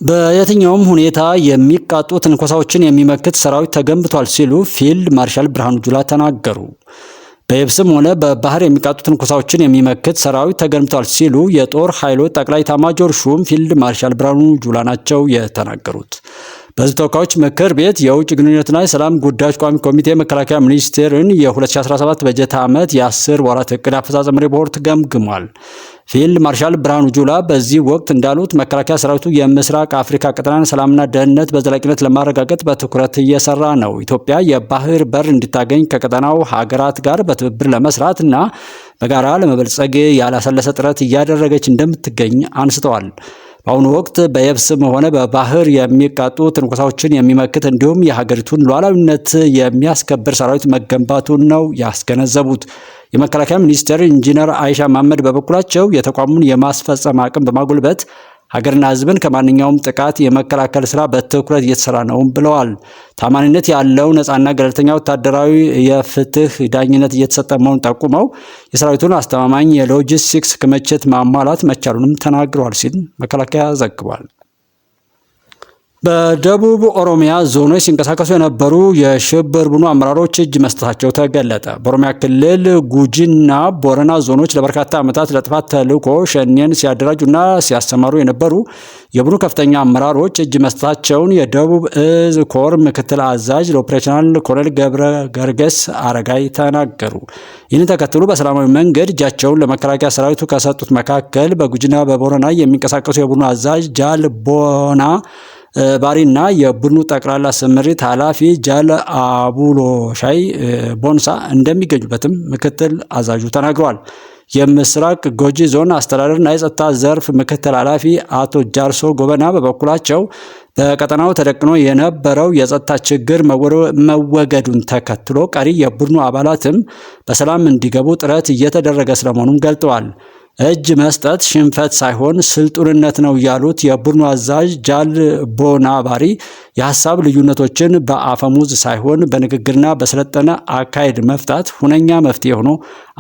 በየትኛውም ሁኔታ የሚቃጡ ትንኮሳዎችን የሚመክት ሰራዊት ተገንብቷል ሲሉ ፊልድ ማርሻል ብርሃኑ ጁላ ተናገሩ። በየብስም ሆነ በባህር የሚቃጡ ትንኮሳዎችን የሚመክት ሰራዊት ተገንብቷል ሲሉ የጦር ኃይሎች ጠቅላይ ኤታማዦር ሹም ፊልድ ማርሻል ብርሃኑ ጁላ ናቸው የተናገሩት። በሕዝብ ተወካዮች ምክር ቤት የውጭ ግንኙነትና የሰላም ጉዳዮች ቋሚ ኮሚቴ መከላከያ ሚኒስቴርን የ2017 በጀት ዓመት የ10 ወራት እቅድ አፈጻጸም ሪፖርት ገምግሟል። ፊልድ ማርሻል ብርሃኑ ጁላ በዚህ ወቅት እንዳሉት መከላከያ ሰራዊቱ የምስራቅ አፍሪካ ቀጠናን ሰላምና ደህንነት በዘላቂነት ለማረጋገጥ በትኩረት እየሰራ ነው። ኢትዮጵያ የባህር በር እንድታገኝ ከቀጠናው ሀገራት ጋር በትብብር ለመስራት እና በጋራ ለመበልጸግ ያላሰለሰ ጥረት እያደረገች እንደምትገኝ አንስተዋል። በአሁኑ ወቅት በየብስም ሆነ በባህር የሚቃጡ ትንኮሳዎችን የሚመክት እንዲሁም የሀገሪቱን ሉዓላዊነት የሚያስከብር ሰራዊት መገንባቱን ነው ያስገነዘቡት። የመከላከያ ሚኒስትር ኢንጂነር አይሻ መሐመድ በበኩላቸው የተቋሙን የማስፈጸም አቅም በማጎልበት ሀገርና ሕዝብን ከማንኛውም ጥቃት የመከላከል ስራ በትኩረት እየተሰራ ነው ብለዋል። ታማኒነት ያለው ነፃና ገለልተኛ ወታደራዊ የፍትህ ዳኝነት እየተሰጠ መሆኑን ጠቁመው የሰራዊቱን አስተማማኝ የሎጂስቲክስ ክምችት ማሟላት መቻሉንም ተናግረዋል ሲል መከላከያ ዘግቧል። በደቡብ ኦሮሚያ ዞኖች ሲንቀሳቀሱ የነበሩ የሽብር ቡድኑ አመራሮች እጅ መስጠታቸው ተገለጠ። በኦሮሚያ ክልል ጉጂና ቦረና ዞኖች ለበርካታ ዓመታት ለጥፋት ተልዕኮ ሸኔን ሲያደራጁና ሲያሰማሩ የነበሩ የቡድኑ ከፍተኛ አመራሮች እጅ መስጠታቸውን የደቡብ እዝ ኮር ምክትል አዛዥ ለኦፕሬሽናል ኮሎኔል ገብረ ገርገስ አረጋይ ተናገሩ። ይህንን ተከትሎ በሰላማዊ መንገድ እጃቸውን ለመከላከያ ሰራዊቱ ከሰጡት መካከል በጉጂና በቦረና የሚንቀሳቀሱ የቡድኑ አዛዥ ጃል ቦና ባሪና የቡድኑ ጠቅላላ ስምሪት ኃላፊ ጃል አቡሎሻይ ቦንሳ እንደሚገኙበትም ምክትል አዛዡ ተናግረዋል። የምስራቅ ጉጂ ዞን አስተዳደርና የጸጥታ ዘርፍ ምክትል ኃላፊ አቶ ጃርሶ ጎበና በበኩላቸው በቀጠናው ተደቅኖ የነበረው የጸጥታ ችግር መወገዱን ተከትሎ ቀሪ የቡድኑ አባላትም በሰላም እንዲገቡ ጥረት እየተደረገ ስለመሆኑም ገልጠዋል። እጅ መስጠት ሽንፈት ሳይሆን ስልጡንነት ነው ያሉት የቡድኑ አዛዥ ጃል ቦናባሪ የሀሳብ ልዩነቶችን በአፈሙዝ ሳይሆን በንግግርና በሰለጠነ አካሄድ መፍታት ሁነኛ መፍትሄ ሆኖ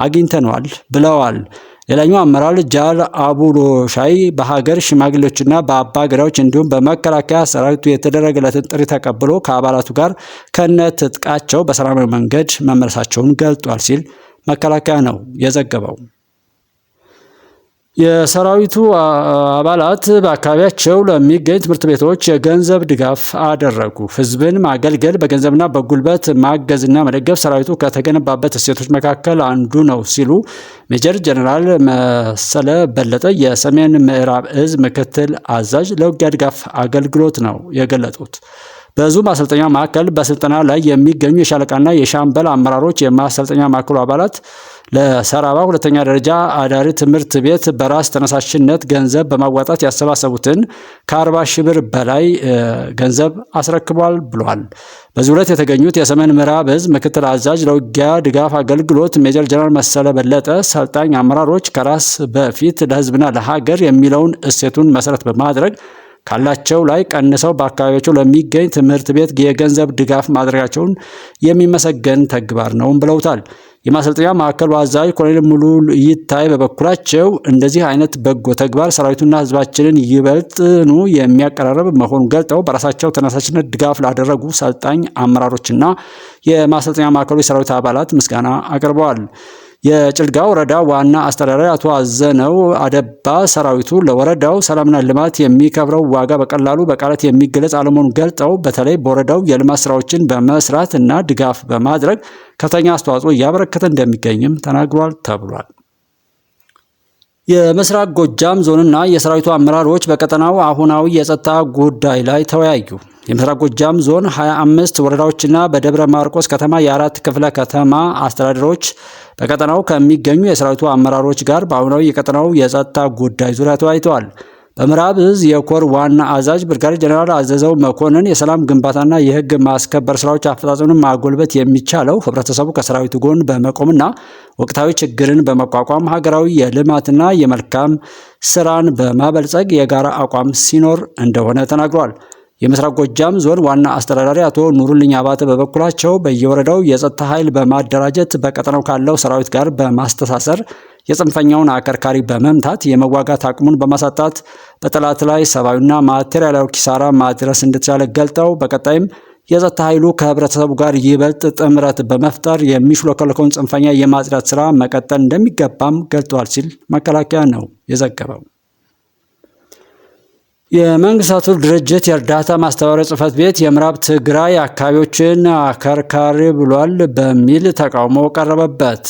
አግኝተነዋል ብለዋል። ሌላኛው አመራር ጃል አቡሎሻይ በሀገር ሽማግሌዎችና በአባ ገዳዎች እንዲሁም በመከላከያ ሰራዊቱ የተደረገለትን ጥሪ ተቀብሎ ከአባላቱ ጋር ከነ ትጥቃቸው በሰላማዊ መንገድ መመለሳቸውን ገልጧል ሲል መከላከያ ነው የዘገበው። የሰራዊቱ አባላት በአካባቢያቸው ለሚገኝ ትምህርት ቤቶች የገንዘብ ድጋፍ አደረጉ። ህዝብን ማገልገል በገንዘብና በጉልበት ማገዝና መደገፍ ሰራዊቱ ከተገነባበት እሴቶች መካከል አንዱ ነው ሲሉ ሜጀር ጀነራል መሰለ በለጠ የሰሜን ምዕራብ እዝ ምክትል አዛዥ ለውጊያ ድጋፍ አገልግሎት ነው የገለጡት። በዙ ማሰልጠኛ ማዕከል በስልጠና ላይ የሚገኙ የሻለቃና የሻምበል አመራሮች የማሰልጠኛ ማዕከሉ አባላት ለሰራባ ሁለተኛ ደረጃ አዳሪ ትምህርት ቤት በራስ ተነሳሽነት ገንዘብ በማዋጣት ያሰባሰቡትን ከ40 ሺህ ብር በላይ ገንዘብ አስረክቧል ብሏል። በዚህ ዕለት የተገኙት የሰሜን ምዕራብ እዝ ምክትል አዛዥ ለውጊያ ድጋፍ አገልግሎት ሜጀር ጀነራል መሰለ በለጠ ሰልጣኝ አመራሮች ከራስ በፊት ለህዝብና ለሀገር የሚለውን እሴቱን መሰረት በማድረግ ካላቸው ላይ ቀንሰው በአካባቢያቸው ለሚገኝ ትምህርት ቤት የገንዘብ ድጋፍ ማድረጋቸውን የሚመሰገን ተግባር ነው ብለውታል። የማሰልጠኛ ማዕከሉ አዛዥ ኮሎኔል ሙሉ ይታይ በበኩላቸው እንደዚህ አይነት በጎ ተግባር ሰራዊቱና ህዝባችንን ይበልጥኑ የሚያቀራርብ መሆኑን ገልጠው በራሳቸው ተነሳሽነት ድጋፍ ላደረጉ ሰልጣኝ አመራሮችና የማሰልጠኛ ማዕከሉ የሰራዊት አባላት ምስጋና አቅርበዋል። የጭልጋ ወረዳ ዋና አስተዳዳሪ አቶ አዘነው አደባ ሰራዊቱ ለወረዳው ሰላምና ልማት የሚከብረው ዋጋ በቀላሉ በቃላት የሚገለጽ አለመሆኑን ገልጠው በተለይ በወረዳው የልማት ስራዎችን በመስራት እና ድጋፍ በማድረግ ከፍተኛ አስተዋጽኦ እያበረከተ እንደሚገኝም ተናግሯል ተብሏል። የምስራቅ ጎጃም ዞንና የሰራዊቱ አመራሮች በቀጠናው አሁናዊ የጸጥታ ጉዳይ ላይ ተወያዩ። የምስራቅ ጎጃም ዞን 25 ወረዳዎችና በደብረ ማርቆስ ከተማ የ4 ክፍለ ከተማ አስተዳደሮች በቀጠናው ከሚገኙ የሰራዊቱ አመራሮች ጋር በአሁናዊ የቀጠናው የጸጥታ ጉዳይ ዙሪያ ተወያይተዋል። በምዕራብ እዝ የኮር ዋና አዛዥ ብርጋዴር ጀነራል አዘዘው መኮንን የሰላም ግንባታና የህግ ማስከበር ስራዎች አፈጻጸምን ማጎልበት የሚቻለው ህብረተሰቡ ከሰራዊቱ ጎን በመቆምና ወቅታዊ ችግርን በመቋቋም ሀገራዊ የልማትና የመልካም ስራን በማበልጸግ የጋራ አቋም ሲኖር እንደሆነ ተናግሯል። የምስራቅ ጎጃም ዞን ዋና አስተዳዳሪ አቶ ኑሩልኝ አባተ በበኩላቸው በየወረዳው የጸጥታ ኃይል በማደራጀት በቀጠናው ካለው ሰራዊት ጋር በማስተሳሰር የጽንፈኛውን አከርካሪ በመምታት የመዋጋት አቅሙን በማሳጣት በጠላት ላይ ሰብአዊና ማቴሪያላዊ ኪሳራ ማድረስ እንደተቻለ ገልጠው በቀጣይም የጸጥታ ኃይሉ ከህብረተሰቡ ጋር ይበልጥ ጥምረት በመፍጠር የሚሽሎከለከውን ጽንፈኛ የማጽዳት ስራ መቀጠል እንደሚገባም ገልጧል ሲል መከላከያ ነው የዘገበው። የመንግስታቱ ድርጅት የእርዳታ ማስተባበሪያ ጽሕፈት ቤት የምዕራብ ትግራይ አካባቢዎችን አከርካሪ ብሏል በሚል ተቃውሞ ቀረበበት።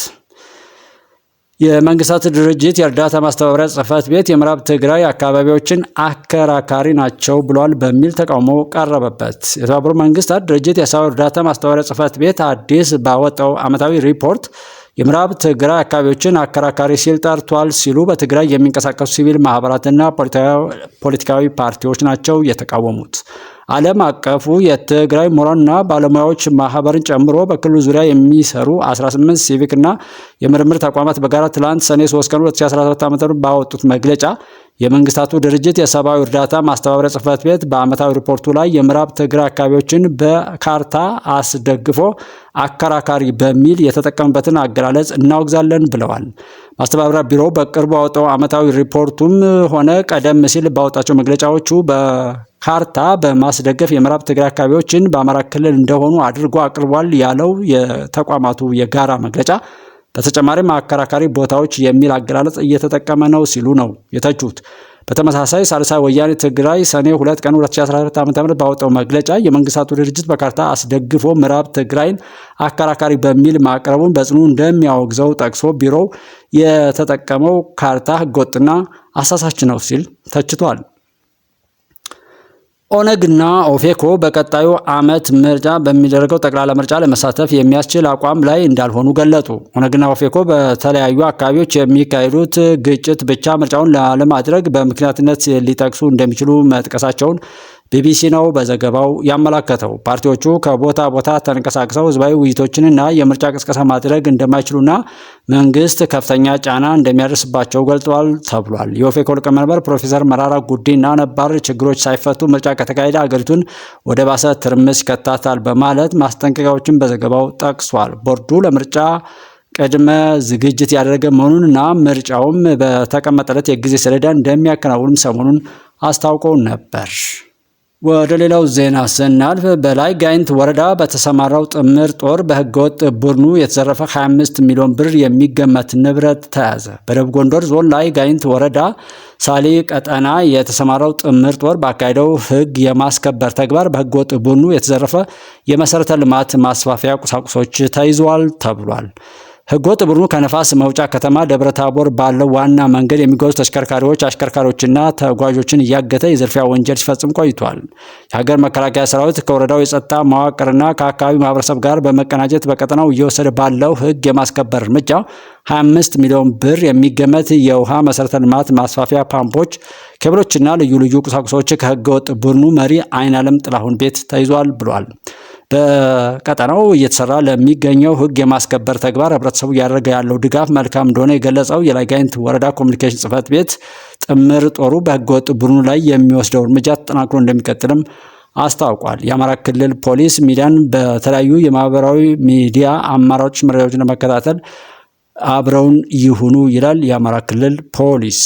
የመንግስታቱ ድርጅት የእርዳታ ማስተባበሪያ ጽሕፈት ቤት የምዕራብ ትግራይ አካባቢዎችን አከራካሪ ናቸው ብሏል በሚል ተቃውሞ ቀረበበት። የተባበሩት መንግስታት ድርጅት የሰብአዊ እርዳታ ማስተባበሪያ ጽሕፈት ቤት አዲስ ባወጣው ዓመታዊ ሪፖርት የምዕራብ ትግራይ አካባቢዎችን አከራካሪ ሲል ጠርቷል ሲሉ በትግራይ የሚንቀሳቀሱ ሲቪል ማህበራትና ፖለቲካዊ ፓርቲዎች ናቸው የተቃወሙት። ዓለም አቀፉ የትግራይ ምሁራንና ባለሙያዎች ማህበርን ጨምሮ በክልሉ ዙሪያ የሚሰሩ 18 ሲቪክና የምርምር ተቋማት በጋራ ትላንት ሰኔ 3 ቀን 2017 ዓ.ም ባወጡት መግለጫ የመንግስታቱ ድርጅት የሰብአዊ እርዳታ ማስተባበሪያ ጽሕፈት ቤት በዓመታዊ ሪፖርቱ ላይ የምዕራብ ትግራይ አካባቢዎችን በካርታ አስደግፎ አከራካሪ በሚል የተጠቀመበትን አገላለጽ እናወግዛለን ብለዋል። ማስተባበሪያ ቢሮው በቅርቡ ያወጣው ዓመታዊ ሪፖርቱም ሆነ ቀደም ሲል ባወጣቸው መግለጫዎቹ በካርታ በማስደገፍ የምዕራብ ትግራይ አካባቢዎችን በአማራ ክልል እንደሆኑ አድርጎ አቅርቧል ያለው የተቋማቱ የጋራ መግለጫ በተጨማሪም አከራካሪ ቦታዎች የሚል አገላለጽ እየተጠቀመ ነው ሲሉ ነው የተቹት። በተመሳሳይ ሳልሳይ ወያኔ ትግራይ ሰኔ 2 ቀን 2014 ዓ.ም ባወጣው መግለጫ የመንግስታቱ ድርጅት በካርታ አስደግፎ ምዕራብ ትግራይን አከራካሪ በሚል ማቅረቡን በጽኑ እንደሚያወግዘው ጠቅሶ ቢሮው የተጠቀመው ካርታ ህገወጥና አሳሳች ነው ሲል ተችቷል። ኦነግና ኦፌኮ በቀጣዩ ዓመት ምርጫ በሚደረገው ጠቅላላ ምርጫ ለመሳተፍ የሚያስችል አቋም ላይ እንዳልሆኑ ገለጡ። ኦነግና ኦፌኮ በተለያዩ አካባቢዎች የሚካሄዱት ግጭት ብቻ ምርጫውን ላለማድረግ በምክንያትነት ሊጠቅሱ እንደሚችሉ መጥቀሳቸውን ቢቢሲ ነው በዘገባው ያመላከተው። ፓርቲዎቹ ከቦታ ቦታ ተንቀሳቅሰው ህዝባዊ ውይይቶችንና የምርጫ ቅስቀሳ ማድረግ እንደማይችሉና መንግስት ከፍተኛ ጫና እንደሚያደርስባቸው ገልጸዋል ተብሏል። የኦፌኮ ሊቀመንበር ፕሮፌሰር መራራ ጉዲና ነባር ችግሮች ሳይፈቱ ምርጫ ከተካሄደ አገሪቱን ወደ ባሰ ትርምስ ይከታታል በማለት ማስጠንቀቂያዎችን በዘገባው ጠቅሷል። ቦርዱ ለምርጫ ቅድመ ዝግጅት ያደረገ መሆኑንና ምርጫውም በተቀመጠለት የጊዜ ሰሌዳ እንደሚያከናውንም ሰሞኑን አስታውቀው ነበር። ወደ ሌላው ዜና ስናልፍ በላይ ጋይንት ወረዳ በተሰማራው ጥምር ጦር በህገወጥ ቡድኑ የተዘረፈ 25 ሚሊዮን ብር የሚገመት ንብረት ተያዘ። በደቡብ ጎንደር ዞን ላይ ጋይንት ወረዳ ሳሊ ቀጠና የተሰማራው ጥምር ጦር ባካሄደው ህግ የማስከበር ተግባር በህገወጥ ቡድኑ የተዘረፈ የመሰረተ ልማት ማስፋፊያ ቁሳቁሶች ተይዘዋል ተብሏል። ህገወጥ ቡድኑ ከነፋስ መውጫ ከተማ ደብረ ታቦር ባለው ዋና መንገድ የሚጓዙ ተሽከርካሪዎች፣ አሽከርካሪዎችና ተጓዦችን እያገተ የዝርፊያ ወንጀል ሲፈጽም ቆይቷል። የሀገር መከላከያ ሰራዊት ከወረዳው የጸጥታ መዋቅርና ከአካባቢው ማህበረሰብ ጋር በመቀናጀት በቀጠናው እየወሰደ ባለው ህግ የማስከበር እርምጃ 25 ሚሊዮን ብር የሚገመት የውሃ መሰረተ ልማት ማስፋፊያ ፓምፖች፣ ኬብሎችና ልዩ ልዩ ቁሳቁሶች ከህገወጥ ቡድኑ መሪ አይናለም ጥላሁን ቤት ተይዟል ብሏል። በቀጠናው እየተሰራ ለሚገኘው ህግ የማስከበር ተግባር ህብረተሰቡ እያደረገ ያለው ድጋፍ መልካም እንደሆነ የገለጸው የላይ ጋይንት ወረዳ ኮሚኒኬሽን ጽሕፈት ቤት ጥምር ጦሩ በህገወጥ ቡድኑ ላይ የሚወስደው እርምጃ ተጠናክሮ እንደሚቀጥልም አስታውቋል። የአማራ ክልል ፖሊስ ሚዲያን በተለያዩ የማህበራዊ ሚዲያ አማራጮች መረጃዎችን ለመከታተል አብረውን ይሁኑ ይላል የአማራ ክልል ፖሊስ።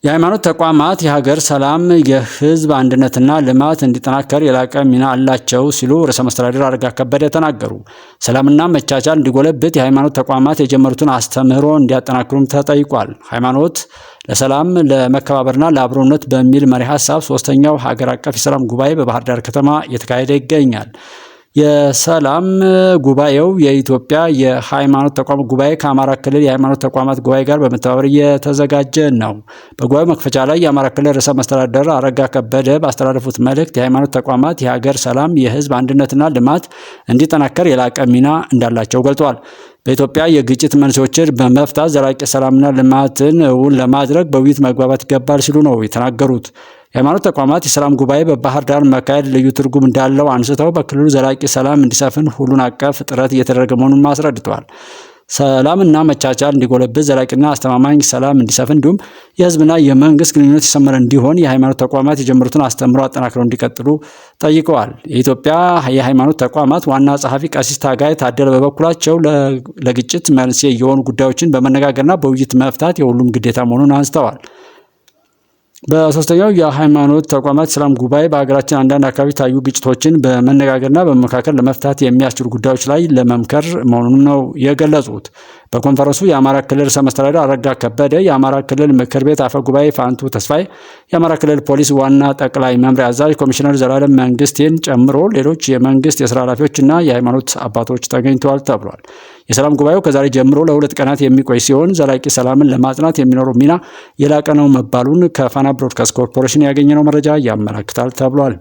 የሃይማኖት ተቋማት የሀገር ሰላም፣ የህዝብ አንድነትና ልማት እንዲጠናከር የላቀ ሚና አላቸው ሲሉ ርዕሰ መስተዳድር አረጋ ከበደ ተናገሩ። ሰላምና መቻቻል እንዲጎለብት የሃይማኖት ተቋማት የጀመሩትን አስተምህሮ እንዲያጠናክሩም ተጠይቋል። ሃይማኖት ለሰላም ለመከባበርና ለአብሮነት በሚል መሪ ሀሳብ 3ኛው ሀገር አቀፍ የሰላም ጉባኤ በባህር ዳር ከተማ እየተካሄደ ይገኛል። የሰላም ጉባኤው የኢትዮጵያ የሃይማኖት ተቋማት ጉባኤ ከአማራ ክልል የሃይማኖት ተቋማት ጉባኤ ጋር በመተባበር እየተዘጋጀ ነው። በጉባኤው መክፈቻ ላይ የአማራ ክልል ርዕሰ መስተዳድር አረጋ ከበደ ባስተላለፉት መልእክት የሃይማኖት ተቋማት የሀገር ሰላም፣ የህዝብ አንድነትና ልማት እንዲጠናከር የላቀ ሚና እንዳላቸው ገልጸዋል። በኢትዮጵያ የግጭት መንስኤዎችን በመፍታት ዘላቂ ሰላምና ልማትን እውን ለማድረግ በውይይት መግባባት ይገባል ሲሉ ነው የተናገሩት። የሃይማኖት ተቋማት የሰላም ጉባኤ በባህር ዳር መካሄድ ልዩ ትርጉም እንዳለው አንስተው በክልሉ ዘላቂ ሰላም እንዲሰፍን ሁሉን አቀፍ ጥረት እየተደረገ መሆኑን አስረድተዋል። ሰላምና መቻቻል እንዲጎለብት፣ ዘላቂና አስተማማኝ ሰላም እንዲሰፍን እንዲሁም የህዝብና የመንግስት ግንኙነት የሰመረ እንዲሆን የሃይማኖት ተቋማት የጀመሩትን አስተምሮ አጠናክረው እንዲቀጥሉ ጠይቀዋል። የኢትዮጵያ የሃይማኖት ተቋማት ዋና ጸሐፊ ቀሲስ ታጋይ ታደለ በበኩላቸው ለግጭት መንስኤ የሆኑ ጉዳዮችን በመነጋገርና በውይይት መፍታት የሁሉም ግዴታ መሆኑን አንስተዋል። በሶስተኛው የሃይማኖት ተቋማት ሰላም ጉባኤ በሀገራችን አንዳንድ አካባቢ ታዩ ግጭቶችን በመነጋገርና በመመካከር ለመፍታት የሚያስችሉ ጉዳዮች ላይ ለመምከር መሆኑን ነው የገለጹት። በኮንፈረንሱ የአማራ ክልል ርዕሰ መስተዳድር አረጋ ከበደ፣ የአማራ ክልል ምክር ቤት አፈ ጉባኤ ፋንቱ ተስፋዬ፣ የአማራ ክልል ፖሊስ ዋና ጠቅላይ መምሪያ አዛዥ ኮሚሽነር ዘላለም መንግስቴን ጨምሮ ሌሎች የመንግስት የስራ ኃላፊዎችና የሃይማኖት አባቶች ተገኝተዋል ተብሏል። የሰላም ጉባኤው ከዛሬ ጀምሮ ለ2 ቀናት የሚቆይ ሲሆን ዘላቂ ሰላምን ለማጽናት የሚኖረው ሚና የላቀ ነው መባሉን ከፋና ብሮድካስት ኮርፖሬሽን ያገኘነው መረጃ ያመለክታል ተብሏል።